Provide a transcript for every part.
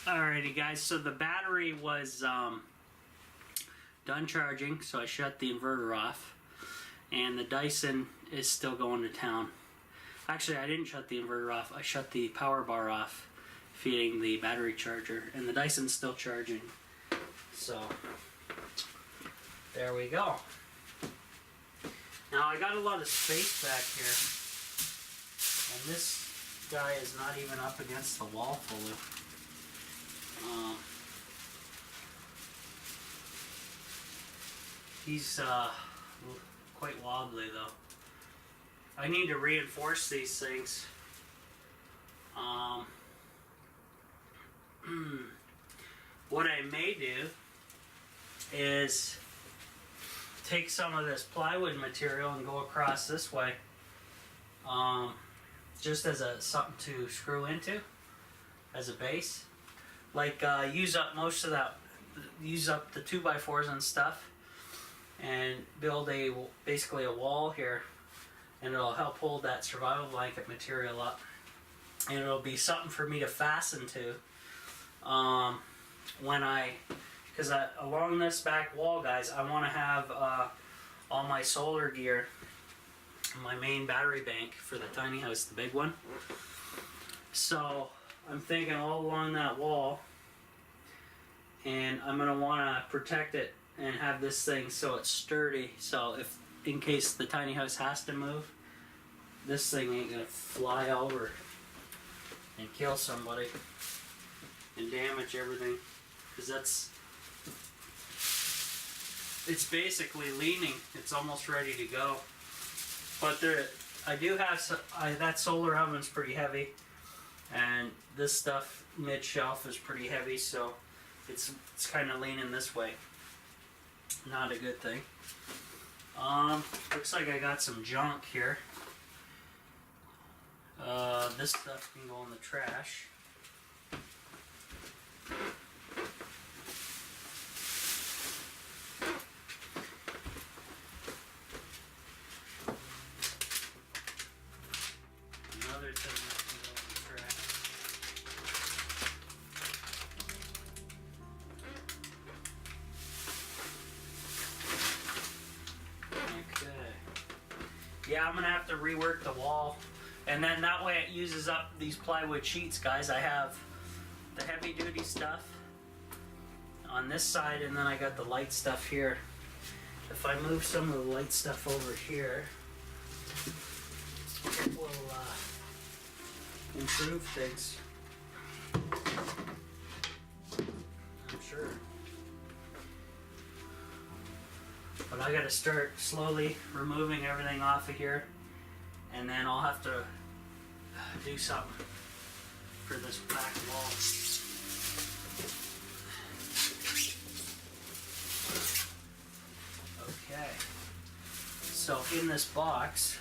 Alrighty guys, so the battery was done charging, so I shut the inverter off, and the Dyson is still going to town. Actually, I didn't shut the inverter off, I shut the power bar off, feeding the battery charger, and the Dyson's still charging. So, there we go. Now I got a lot of space back here, and this guy is not even up against the wall fully. He's quite wobbly though. I need to reinforce these things. What I may do is take some of this plywood material and go across this way, just as something to screw into as a base. Like use up most of that, use up the 2x4s and stuff, and build basically a wall here, and it'll help hold that survival blanket material up, and it'll be something for me to fasten to because along this back wall, guys, I want to have all my solar gear, my main battery bank for the tiny house, the big one. So I'm thinking all along that wall, and I'm going to want to protect it and have this thing so it's sturdy, so if in case the tiny house has to move, this thing ain't going to fly over and kill somebody and damage everything, because it's basically leaning, it's almost ready to go. But I do have that solar oven's pretty heavy, and this stuff mid shelf is pretty heavy, so it's kind of leaning this way. Not a good thing. Looks like I got some junk here. This stuff can go in the trash. Another thing that can go in the trash. Okay. Yeah, I'm gonna have to rework the wall, and then that way it uses up these plywood sheets, guys. I have the heavy duty stuff on this side, and then I got the light stuff here. If I move some of the light stuff over here, it will improve things, I'm sure. But I gotta start slowly removing everything off of here, and then I'll have to do something for this back wall. Okay, so in this box,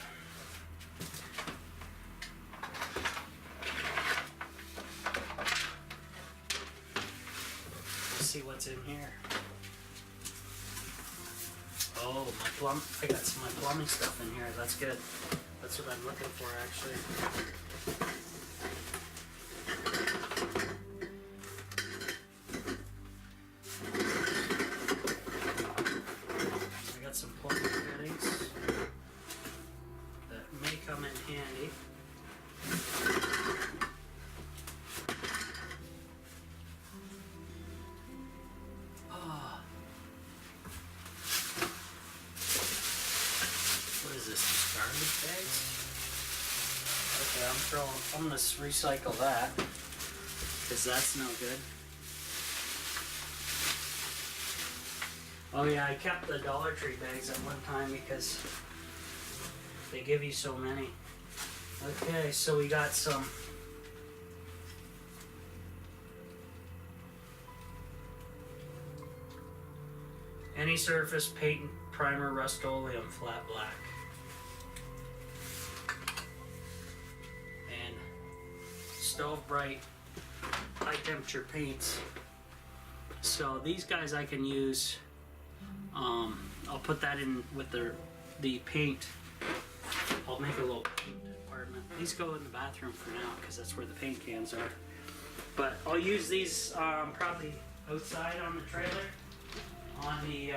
let's see what's in here. Oh, I got some of my plumbing stuff in here. That's good. That's what I'm looking for, actually. I got some plumbing fittings that may come in handy. What is this, just garbage bags? Okay, I'm gonna recycle that, because that's no good. Oh yeah, I kept the Dollar Tree bags at one time because they give you so many. Okay, so we got some any surface paint primer Rust-Oleum flat black. And Stove Bright high temperature paints. So these guys I can use, I'll put that in with the paint. I'll make a little paint compartment. These go in the bathroom for now because that's where the paint cans are. But I'll use these probably outside on the trailer, on the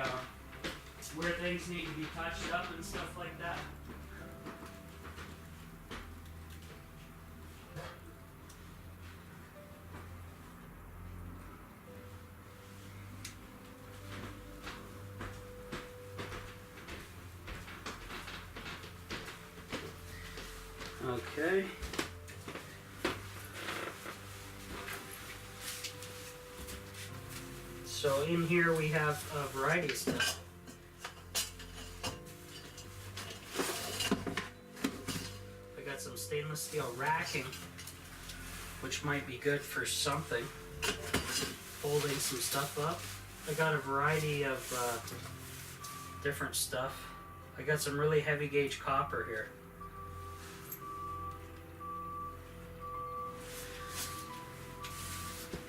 where things need to be touched up and stuff like that. Okay. So in here we have a variety of stuff. I got some stainless steel racking, which might be good for something. Folding some stuff up. I got a variety of different stuff. I got some really heavy gauge copper here.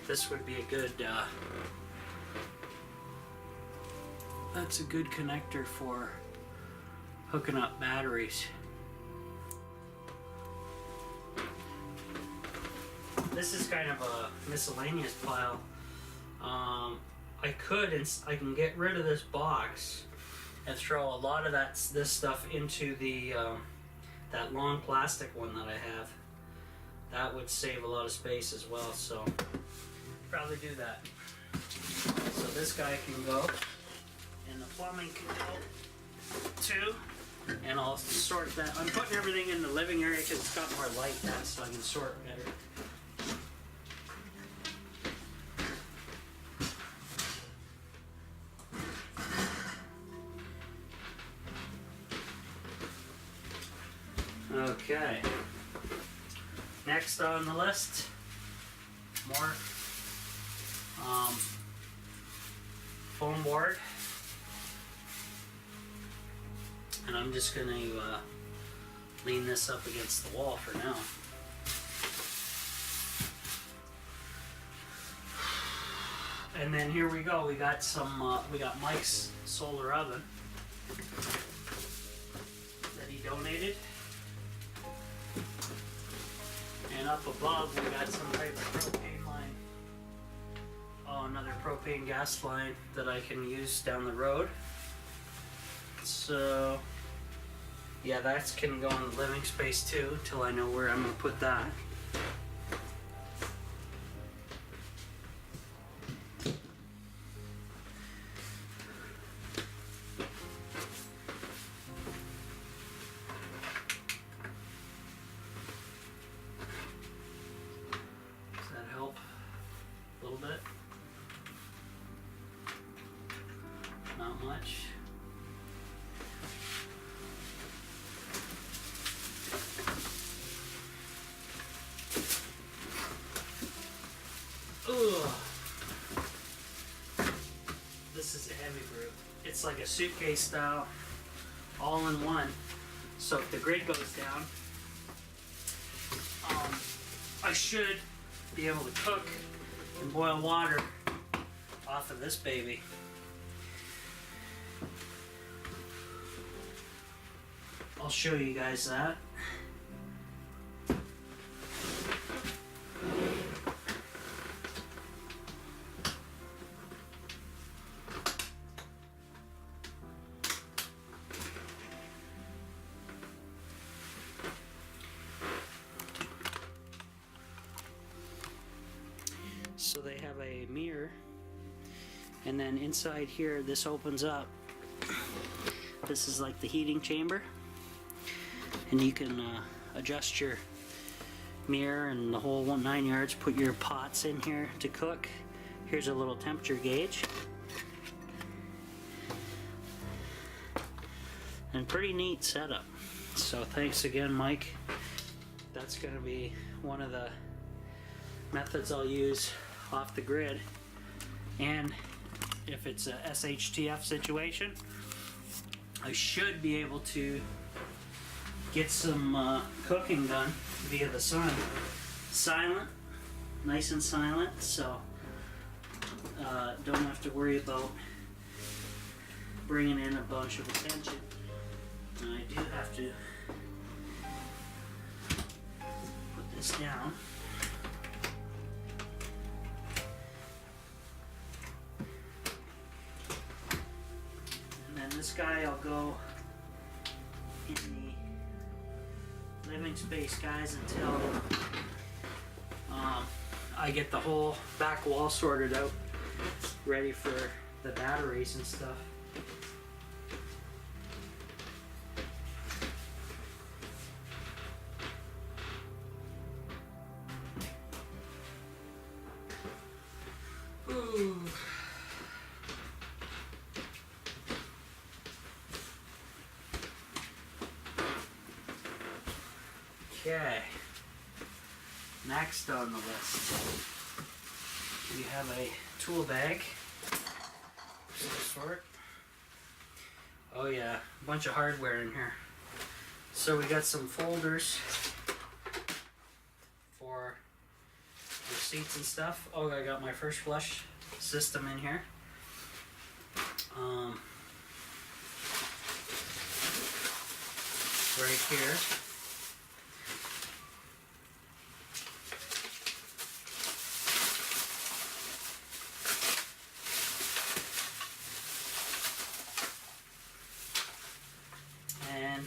This would be a good, that's a good connector for hooking up batteries. This is kind of a miscellaneous pile. I can get rid of this box and throw a lot of this stuff into the that long plastic one that I have. That would save a lot of space as well, so probably do that. So this guy can go, and the plumbing can go too. And I'll sort that. I'm putting everything in the living area because it's got more light now, so I can sort better. Okay. Next on the list, more foam board, and I'm just going to lean this up against the wall for now. And then here we go. We got some. We got Mike's solar oven that he donated. And up above we got some type of propane line. Oh, another propane gas line that I can use down the road. So yeah, that can go in the living space too, till I know where I'm gonna put that. Not much. Ugh. This is a heavy brew. It's like a suitcase style, all in one. So if the grid goes down, I should be able to cook and boil water off of this baby. I'll show you guys that. So they have a mirror, and then inside here this opens up. This is like the heating chamber, and you can adjust your mirror and the whole 9 yards. Put your pots in here to cook. Here's a little temperature gauge, and pretty neat setup. So thanks again, Mike. That's going to be one of the methods I'll use off the grid. And if it's a SHTF situation, I should be able to get some cooking done via the sun. Silent, nice and silent, so don't have to worry about bringing in a bunch of attention. And I do have to put this down. this guy will go in the living space, guys, until I get the whole back wall sorted out, ready for the batteries and stuff. Ooh. Okay, next on the list, we have a tool bag of some sort. Oh yeah, a bunch of hardware in here. So we got some folders for receipts and stuff. Oh, I got my first flush system in here. Right here. And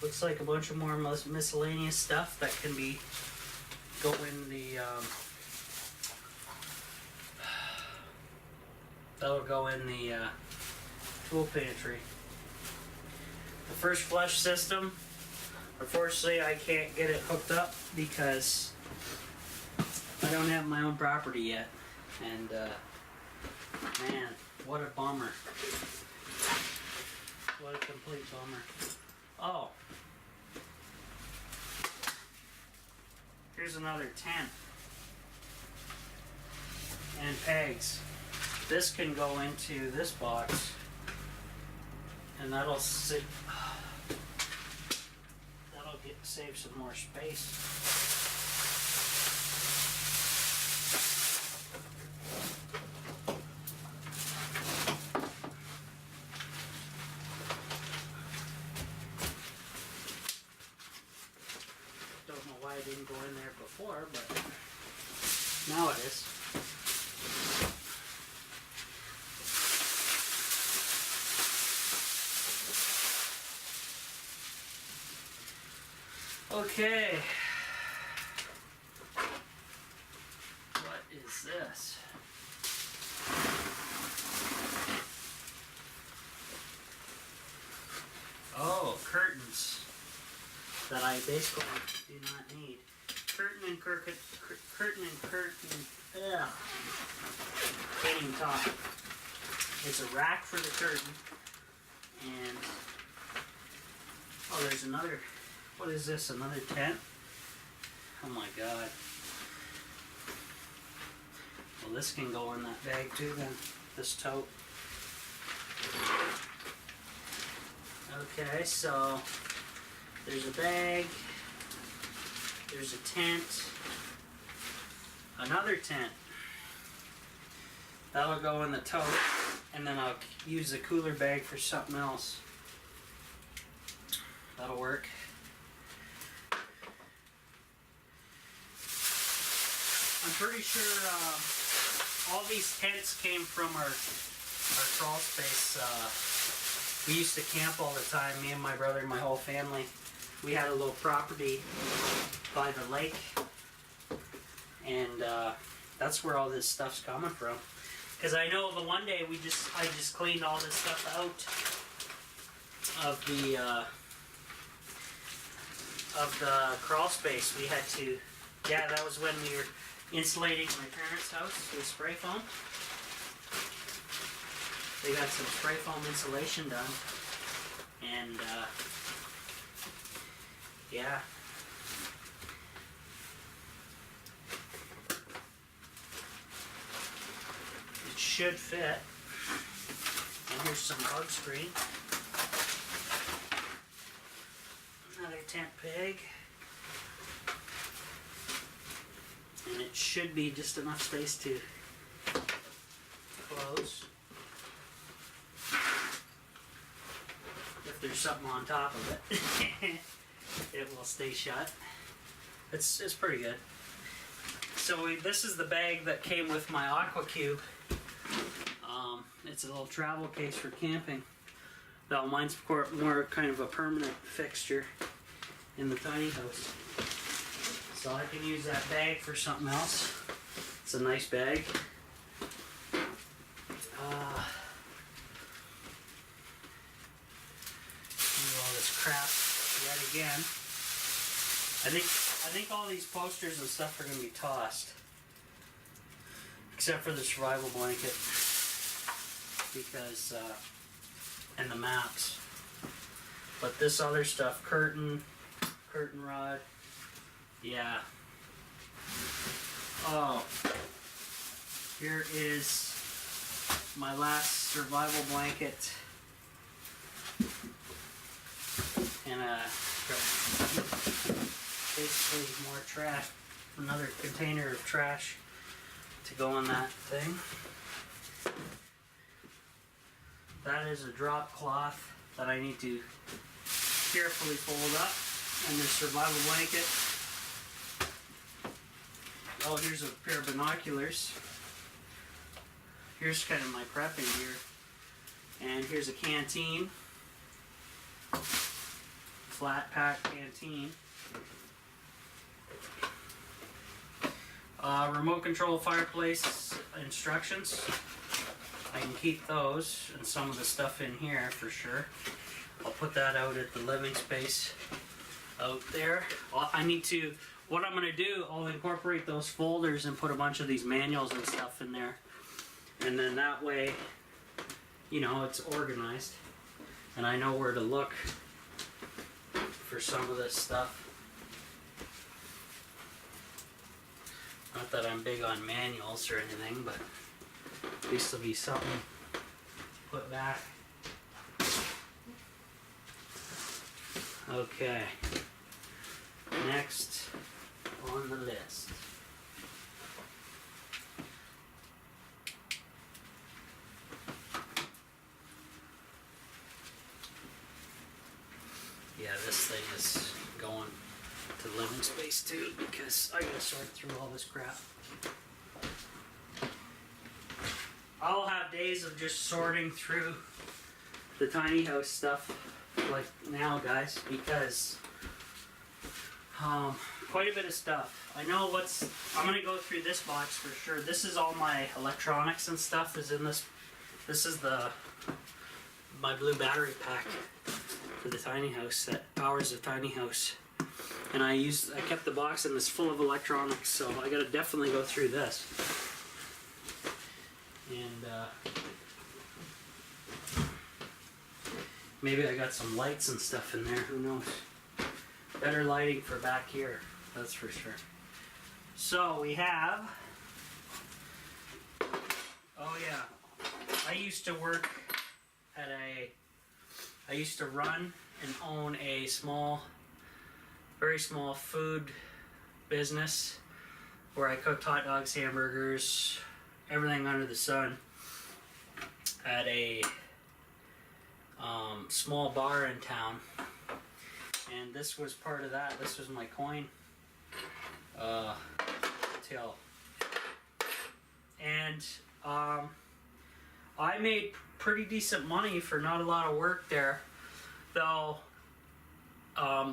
looks like a bunch of more miscellaneous stuff that can be go in the that'll go in the tool pantry. The first flush system, unfortunately I can't get it hooked up because I don't have my own property yet, and man, what a bummer. What a complete bummer. Oh, here's another tent and pegs. This can go into this box, and that'll sit. That'll save some more space. Don't know why it didn't go in there before, but now it is. Okay. What is this? Oh, curtains that I basically do not need. Curtain. Ugh. Can't even talk. It's a rack for the curtain, and oh, there's another. What is this? Another tent? Oh my god. Well, this can go in that bag too then. This tote. Okay, so there's a bag. There's a tent. Another tent. That'll go in the tote. And then I'll use the cooler bag for something else. That'll work. I'm pretty sure all these tents came from our crawl space. We used to camp all the time, me and my brother and my whole family. We had a little property by the lake, and that's where all this stuff's coming from. Because I know the one day I just cleaned all this stuff out of the crawl space. We had to, yeah, that was when we were insulating my parents' house with spray foam. They got some spray foam insulation done, and yeah. It should fit. And here's some bug screen. Another tent peg. And it should be just enough space to close. If there's something on top of it, it will stay shut. It's pretty good. So this is the bag that came with my aqua cube. It's a little travel case for camping. Though mine's more kind of a permanent fixture in the tiny house. So I can use that bag for something else. It's a nice bag. Do all this crap yet again. I think all these posters and stuff are going to be tossed, except for the survival blanket, because and the maps. But this other stuff, curtain rod, yeah. Oh, here is my last survival blanket and basically more trash, another container of trash to go on that thing. That is a drop cloth that I need to carefully fold up, and the survival blanket. Oh, here's a pair of binoculars. Here's kind of my prepping gear. And here's a canteen. Flat pack canteen. Remote control fireplace instructions. I can keep those and some of the stuff in here for sure. I'll put that out at the living space out there. What I'm going to do, I'll incorporate those folders and put a bunch of these manuals and stuff in there. And then that way, you know, it's organized. And I know where to look for some of this stuff. Not that I'm big on manuals or anything, but at least there'll be something put back. Okay. Next on the list. Yeah, this thing is going to living space too, because I gotta sort through all this crap. I'll have days of just sorting through the tiny house stuff like now, guys, because quite a bit of stuff. I know I'm gonna go through this box for sure. This is all my electronics and stuff is in this. This is my blue battery pack for the tiny house that powers the tiny house. And I kept the box and it's full of electronics, so I gotta definitely go through this. And maybe I got some lights and stuff in there, who knows. Better lighting for back here, that's for sure. So we have, oh yeah, I used to run and own a very small food business where I cooked hot dogs, hamburgers, everything under the sun at a small bar in town. And this was part of that. This was my coin till. And I made pretty decent money for not a lot of work there, though.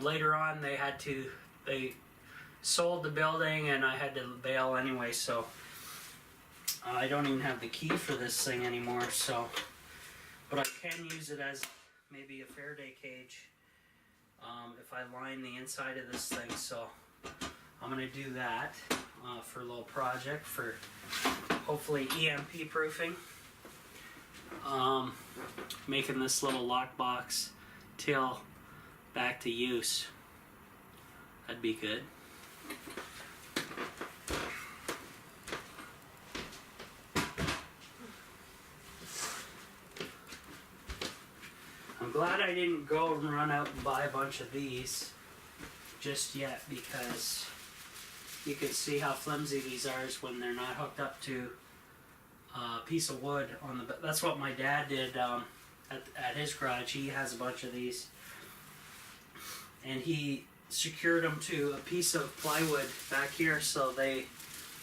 Later on they sold the building and I had to bail anyway, so I don't even have the key for this thing anymore, but I can use it as maybe a Faraday cage if I line the inside of this thing. So I'm going to do that for a little project for hopefully EMP proofing. Making this little lockbox till back to use. That'd be good. I'm glad I didn't go and run out and buy a bunch of these just yet, because you can see how flimsy these are when they're not hooked up to a piece of wood on the. That's what my dad did at his garage. He has a bunch of these, and he secured them to a piece of plywood back here so they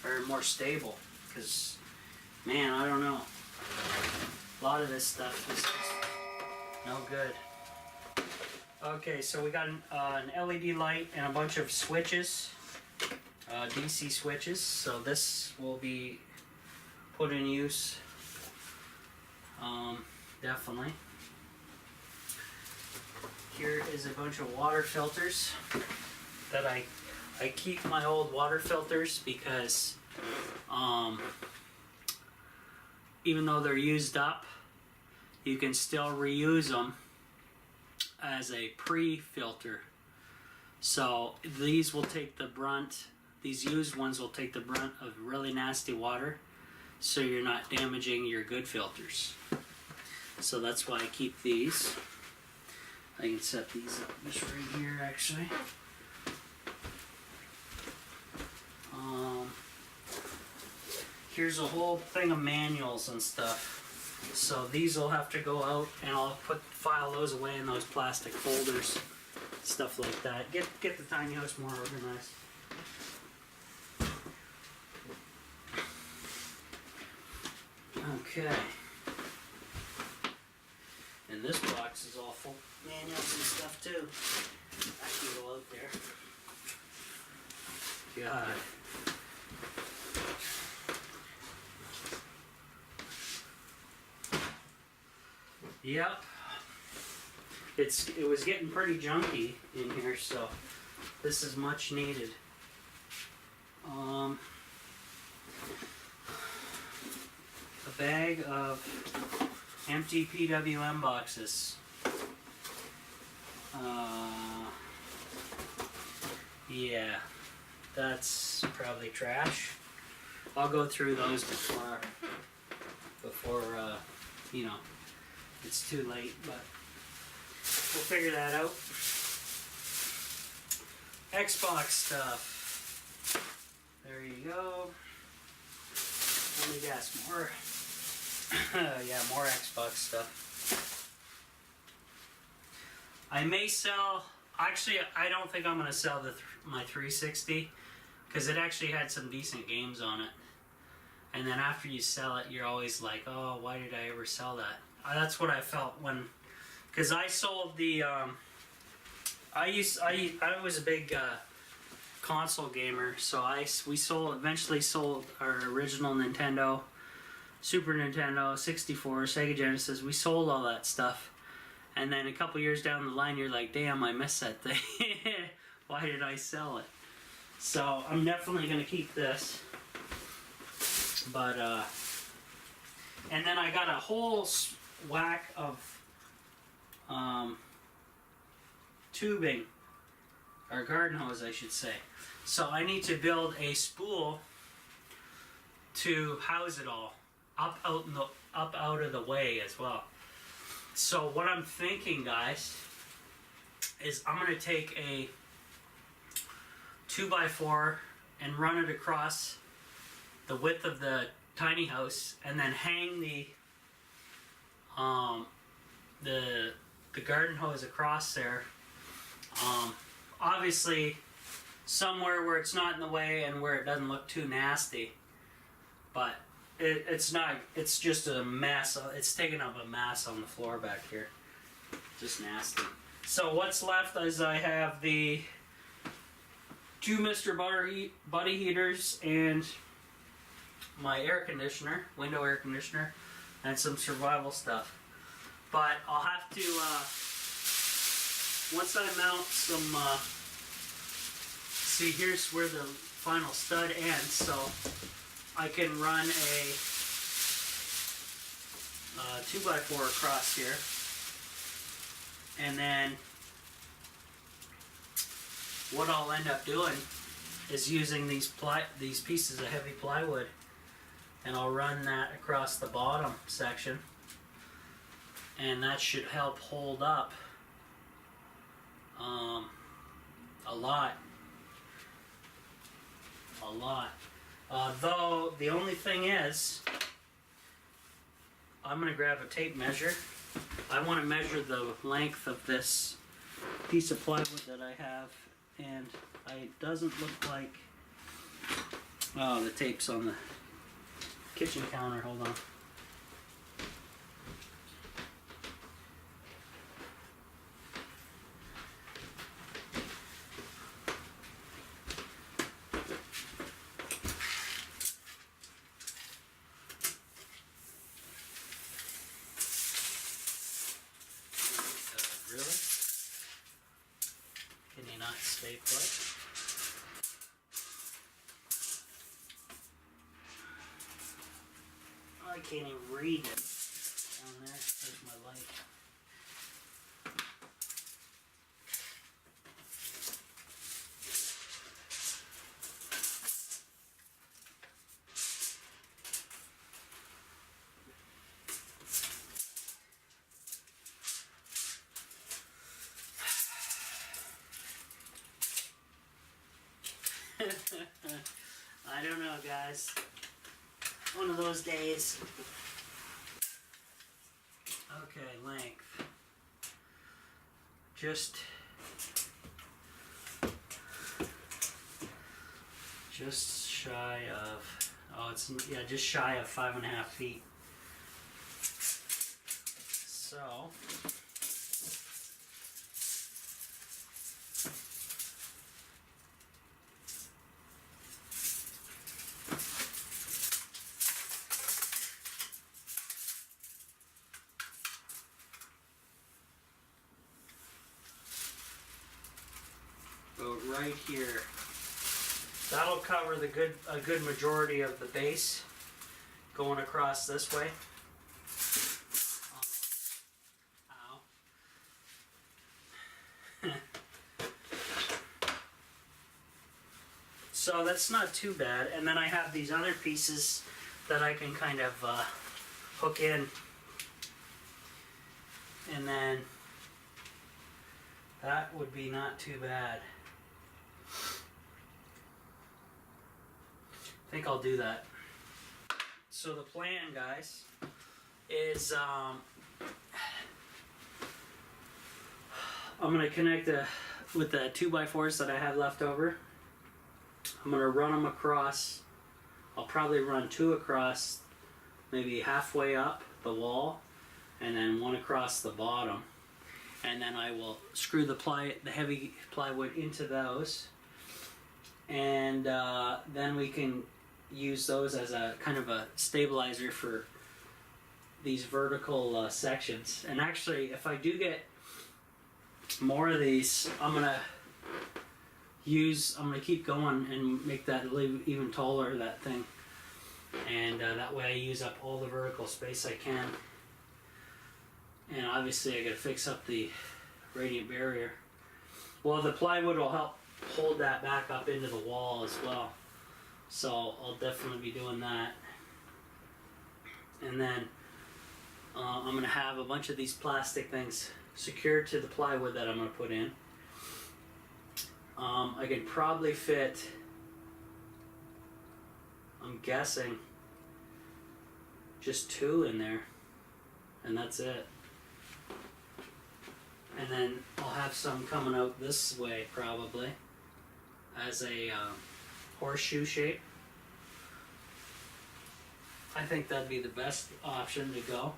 are more stable. Because, man, I don't know. A lot of this stuff is just no good. Okay, so we got an LED light and a bunch of switches, DC switches. So this will be put in use, definitely. Here is a bunch of water filters that I keep my old water filters because even though they're used up, you can still reuse them as a pre-filter. So these will take the brunt, these used ones will take the brunt of really nasty water, so you're not damaging your good filters. So that's why I keep these. I can set these up just right here actually. Here's a whole thing of manuals and stuff. So these will have to go out, and I'll file those away in those plastic folders, stuff like that. Get the tiny house more organized. Okay. And this box is all full of manuals and stuff too. That can go out there. God. Yep. It was getting pretty junky in here, so this is much needed. A bag of empty PWM boxes. Yeah, that's probably trash. I'll go through those before you know, it's too late, but we'll figure that out. Xbox stuff. There you go. Let me guess, more. Yeah, more Xbox stuff. I may sell. Actually, I don't think I'm gonna sell my 360 because it actually had some decent games on it. And then after you sell it, you're always like, oh, why did I ever sell that? That's what I felt when, because I sold the. I was a big console gamer, so we eventually sold our original Nintendo, Super Nintendo, 64, Sega Genesis. We sold all that stuff, and then a couple years down the line, you're like, damn, I missed that thing. Why did I sell it? So I'm definitely gonna keep this, but and then I got a whole whack of tubing, or garden hose I should say. So I need to build a spool to house it all up out of the way as well. So what I'm thinking, guys, is I'm gonna take a 2x4 and run it across the width of the tiny house, and then hang the garden hose across there. Obviously somewhere where it's not in the way and where it doesn't look too nasty, but it's not. It's just a mess. It's taking up a mess on the floor back here. Just nasty. So what's left is I have the 2 Mr. Buddy heaters and my air conditioner, window air conditioner, and some survival stuff. But I'll have to, once I mount some, see, here's where the final stud ends, so I can run a 2x4 across here, and then what I'll end up doing is using these pieces of heavy plywood, and I'll run that across the bottom section, and that should help hold up a lot. Though the only thing is, I'm going to grab a tape measure. I want to measure the length of this piece of plywood that I have, and it doesn't look like, oh, the tape's on the kitchen counter, hold on. stay put. I can't even read it down there. There's my light. I don't know, guys. One of those days. Okay, length. Just shy of, oh, it's, yeah, just shy of 5.5 feet. So, right here. That'll cover a good majority of the base going across this way. Ow. So that's not too bad. And then I have these other pieces that I can kind of hook in. And then that would be not too bad. I think I'll do that. So the plan, guys, is I'm going to connect with the 2x4s that I have left over. I'm going to run them across. I'll probably run 2 across, maybe halfway up the wall, and then 1 across the bottom. And then I will screw the heavy plywood into those, and then we can use those as a kind of a stabilizer for these vertical sections. And actually, if I do get more of these, I'm gonna keep going and make that even taller, that thing, and that way I use up all the vertical space I can. And obviously I gotta fix up the radiant barrier. Well, the plywood will help hold that back up into the wall as well. So I'll definitely be doing that. And then I'm gonna have a bunch of these plastic things secured to the plywood that I'm gonna put in. I could probably fit, I'm guessing, just 2 in there, and that's it. And then I'll have some coming out this way probably as a horseshoe shape. I think that'd be the best option to go.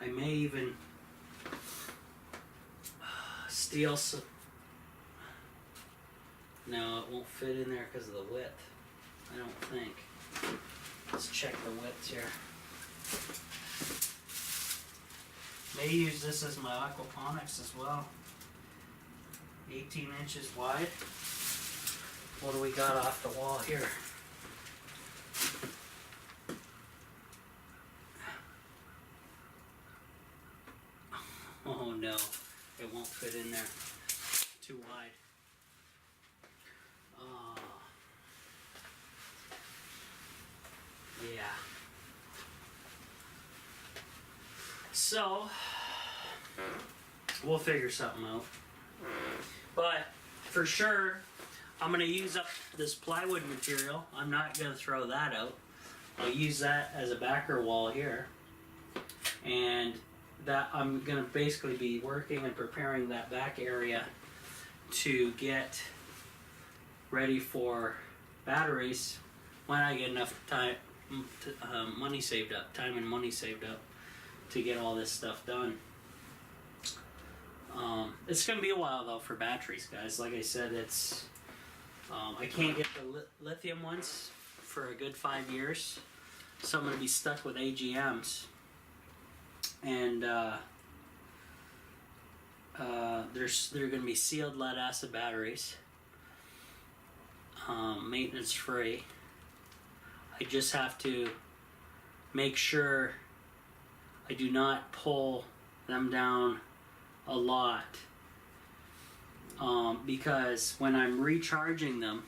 I may even steal some. No, it won't fit in there because of the width. I don't think. Let's check the width here. May use this as my aquaponics as well. 18 inches wide. What do we got off the wall here? Oh no, it won't fit in there. Too wide. Yeah. So, we'll figure something out. But, for sure, I'm going to use up this plywood material. I'm not going to throw that out. I'll use that as a backer wall here. And that I'm going to basically be working and preparing that back area to get ready for batteries when I get enough time, money saved up, time and money saved up to get all this stuff done. It's gonna be a while though for batteries, guys. Like I said, it's I can't get the lithium ones for a good 5 years. So I'm going to be stuck with AGMs. And they're going to be sealed lead acid batteries. Maintenance free. I just have to make sure I do not pull them down a lot. Because when I'm recharging them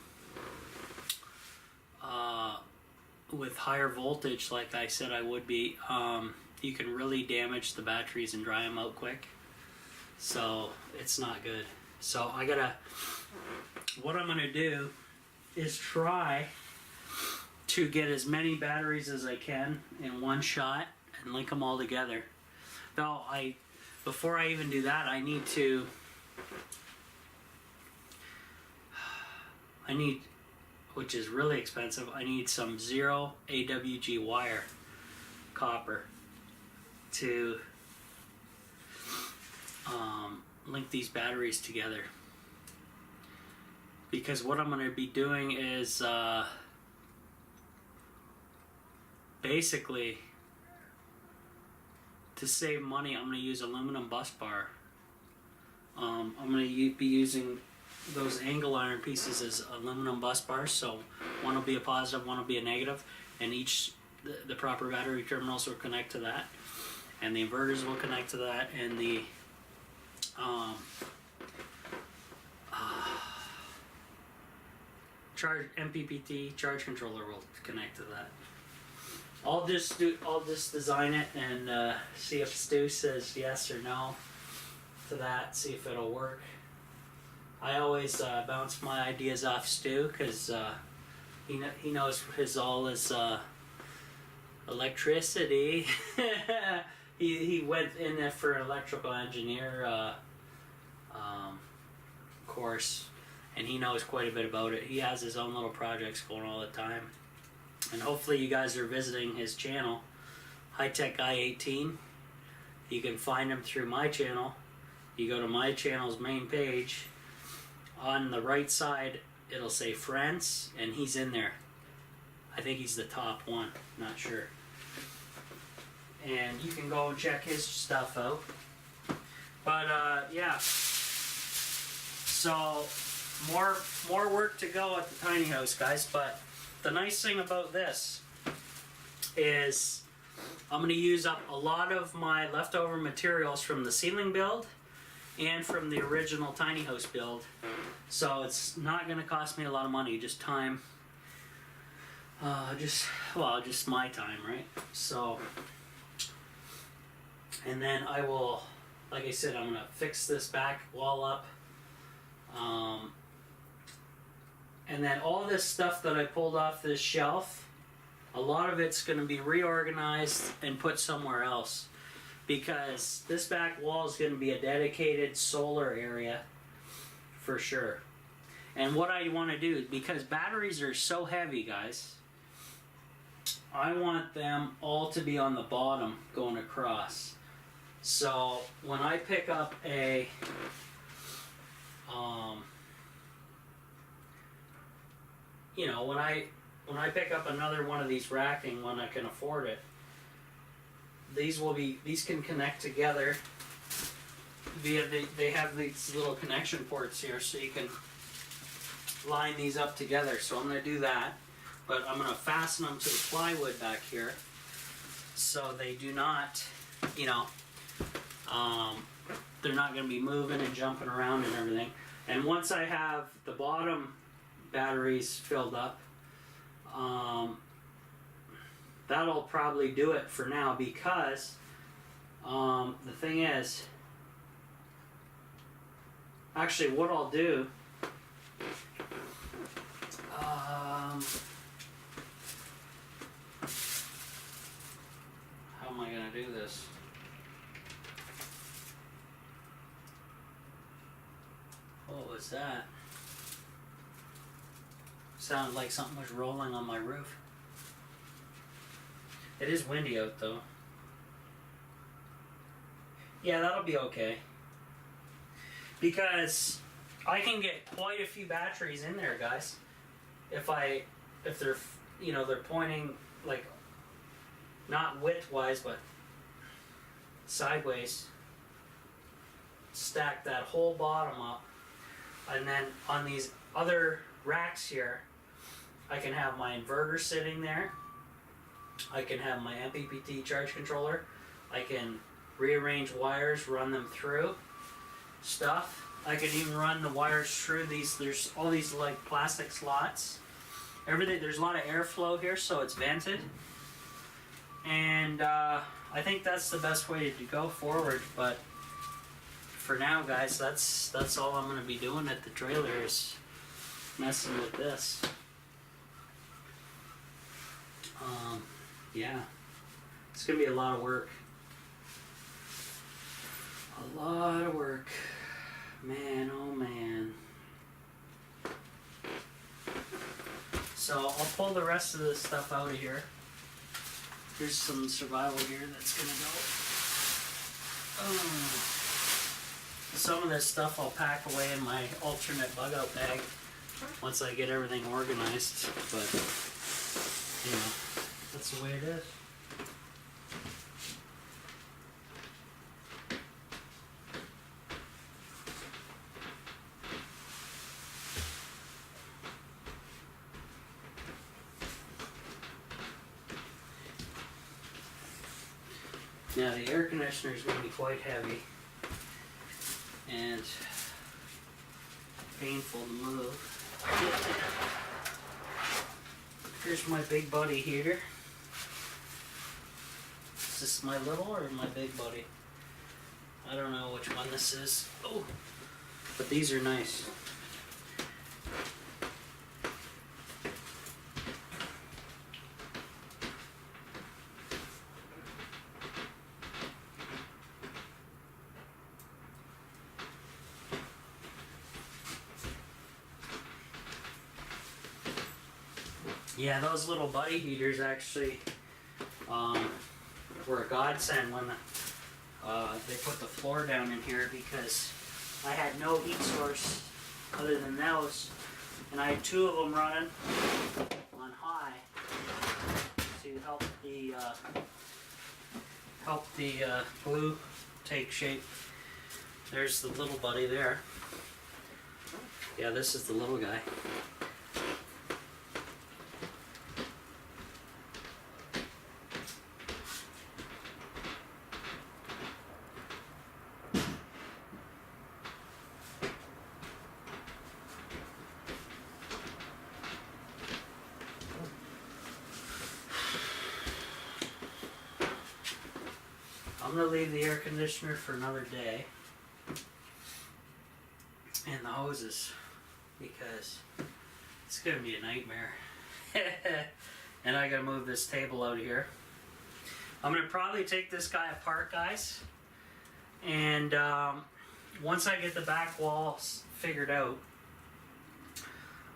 with higher voltage, like I said I would be, you can really damage the batteries and dry them out quick. So it's not good. So what I'm gonna do is try to get as many batteries as I can in one shot and link them all together. Though before I even do that, I need, which is really expensive, I need some 0 AWG wire, copper, to link these batteries together. Because what I'm going to be doing is basically, to save money, I'm going to use aluminum bus bar. I'm going to be using those angle iron pieces as aluminum bus bars, so one will be a positive, one will be a negative, and the proper battery terminals will connect to that, and the inverters will connect to that, and the MPPT charge controller will connect to that. I'll just design it and see if Stu says yes or no to that. See if it'll work. I always bounce my ideas off Stu because he knows all his electricity. he went in there for an electrical engineer course, and he knows quite a bit about it. He has his own little projects going all the time. And hopefully you guys are visiting his channel, High Tech Guy 18. You can find him through my channel. You go to my channel's main page. On the right side, it'll say friends, and he's in there. I think he's the top one, not sure. And you can go and check his stuff out. But yeah. So more work to go at the tiny house, guys, but the nice thing about this is I'm going to use up a lot of my leftover materials from the ceiling build and from the original tiny house build. So it's not going to cost me a lot of money, just time. Just my time, right? So, and then I will, like I said, I'm going to fix this back wall up. And then all this stuff that I pulled off this shelf, a lot of it's going to be reorganized and put somewhere else, because this back wall is going to be a dedicated solar area for sure. And what I want to do, because batteries are so heavy, guys, I want them all to be on the bottom going across. So when I pick up a when I pick up another one of these racking when I can afford it, these can connect together via they have these little connection ports here, so you can line these up together. So I'm going to do that, but I'm going to fasten them to the plywood back here so they do not, they're not going to be moving and jumping around and everything. And once I have the bottom batteries filled up, that'll probably do it for now, because the thing is, actually what I'll do, how am I going to do this? What was that? Sounded like something was rolling on my roof. It is windy out though. Yeah, that'll be okay. Because I can get quite a few batteries in there, guys. If they're you know, they're pointing like not width-wise, but sideways. Stack that whole bottom up, and then on these other racks here, I can have my inverter sitting there. I can have my MPPT charge controller. I can rearrange wires, run them through stuff. I can even run the wires through these. There's all these like plastic slots. Everything. There's a lot of airflow here, so it's vented. And I think that's the best way to go forward. But for now, guys, that's all I'm going to be doing at the trailer is messing with this. Yeah, it's gonna be a lot of work. A lot of work, man. Oh man. So I'll pull the rest of this stuff out of here. Here's some survival gear that's gonna go. Some of this stuff I'll pack away in my alternate bug out bag once I get everything organized. But you know, that's the way it is. Now the air conditioner is going to be quite heavy and painful to move. Here's my big buddy here. Is this my little or my big buddy? I don't know which one this is. Oh, but these are nice. Yeah, those little buddy heaters actually were a godsend when they put the floor down in here, because I had no heat source other than those, and I had two of them running on high to help the glue take shape. There's the little buddy there. Yeah, this is the little guy. I'm going to leave the air conditioner for another day and the hoses, because it's going to be a nightmare. And I got to move this table out of here. I'm going to probably take this guy apart, guys, and once I get the back walls figured out,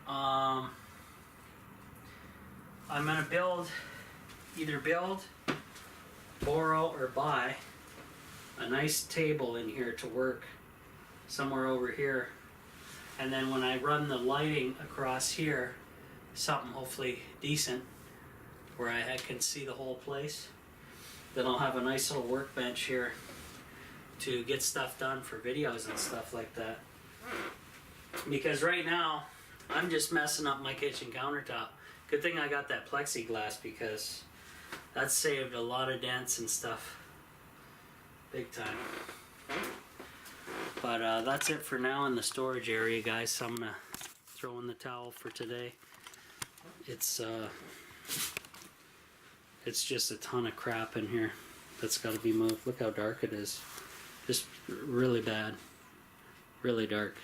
I'm going to either build, borrow, or buy a nice table in here to work somewhere over here, and then when I run the lighting across here, something hopefully decent where I can see the whole place, then I'll have a nice little workbench here to get stuff done for videos and stuff like that. Because right now I'm just messing up my kitchen countertop. Good thing I got that plexiglass, because that saved a lot of dents and stuff. Big time. But that's it for now in the storage area, guys. So I'm gonna throw in the towel for today. It's just a ton of crap in here that's got to be moved. Look how dark it is. Just really bad. Really dark.